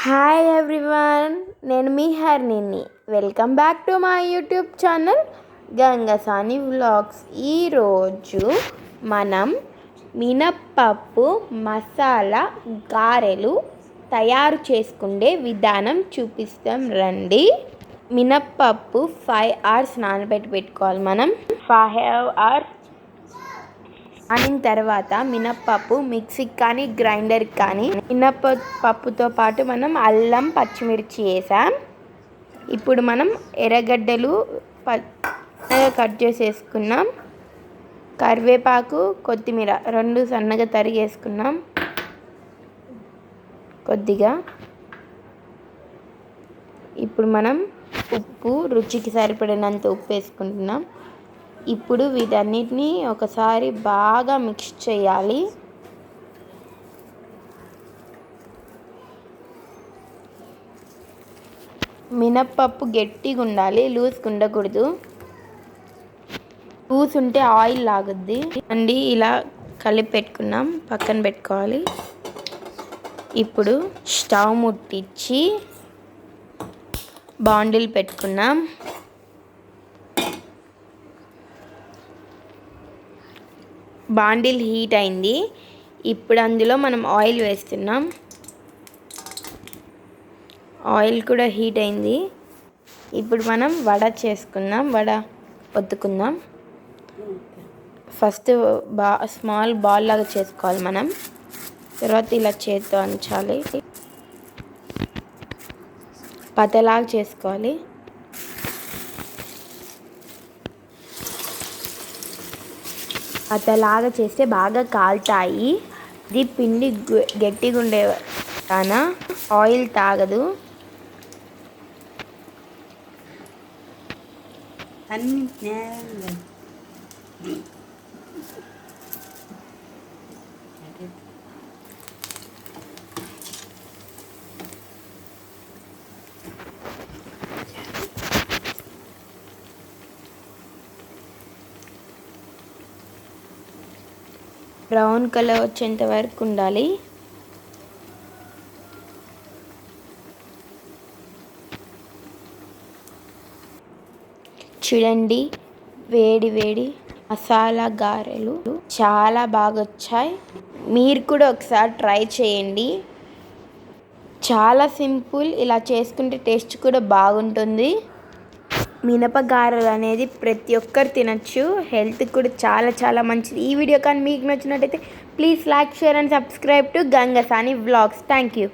Hi everyone, నేను మీ Harnini. Welcome back to my YouTube channel Gangasani vlogs. ఈరోజు మనం మినప్పప్పు మసాలా గారెలు తయారు చేసుకునే విధానం చూపిస్తాం రండి. మినప్పప్పు 5 hours నానబెట్టి పెట్టుకోవాలి. మనం 5 hours నానిన తర్వాత మినప్పప్పు మిక్సీకి కానీ గ్రైండర్కి కానీ, మినప్పప్పుతో పాటు మనం అల్లం పచ్చిమిర్చి వేసాం. ఇప్పుడు మనం ఎర్రగడ్డలు కట్ చేసి వేసుకున్నాం. కరివేపాకు, కొత్తిమీర 2 సన్నగా తరిగి వేసుకున్నాం. కొద్దిగా ఇప్పుడు మనం ఉప్పు, రుచికి సరిపడినంత ఉప్పు వేసుకుంటున్నాం. ఇప్పుడు వీటన్నిటిని ఒకసారి బాగా మిక్స్ చేయాలి. మినప్పప్పు గట్టిగా ఉండాలి, లూజ్గా ఉండకూడదు. లూజ్ ఉంటే ఆయిల్ లాగుద్ది అండి. ఇలా కలిపి పెట్టుకున్నాం, పక్కన పెట్టుకోవాలి. ఇప్పుడు స్టవ్ ముట్టించి బాండిల్ పెట్టుకున్నాం. బాండిల్ హీట్ అయింది. ఇప్పుడు అందులో మనం ఆయిల్ వేస్తున్నాం. ఆయిల్ కూడా హీట్ అయింది. ఇప్పుడు మనం వడ చేసుకుందాం. వడ ఒత్తుకుందాం. ఫస్ట్ స్మాల్ బాల్ లాగా చేసుకోవాలి మనం. తర్వాత ఇలా చేత్తో అంచాలి, పతలాగా చేసుకోవాలి. అతలాగా చేస్తే బాగా కాలుతాయి. ఇది పిండి గట్టిగా ఉండే కాన ఆయిల్ తాగదు. బ్రౌన్ కలర్ వచ్చేంత వరకు ఉండాలి. చూడండి, వేడి వేడి మసాలా గారెలు చాలా బాగా వచ్చాయి. మీరు కూడా ఒకసారి ట్రై చేయండి. చాలా సింపుల్. ఇలా చేసుకుంటే టేస్ట్ కూడా బాగుంటుంది. మినపగారెలు అనేది ప్రతి ఒక్కరు తినచ్చు. హెల్త్కి కూడా చాలా చాలా మంచిది. ఈ వీడియో కానీ మీకు నచ్చినట్టయితే please like, share and subscribe to Gangasani vlogs. Thank you.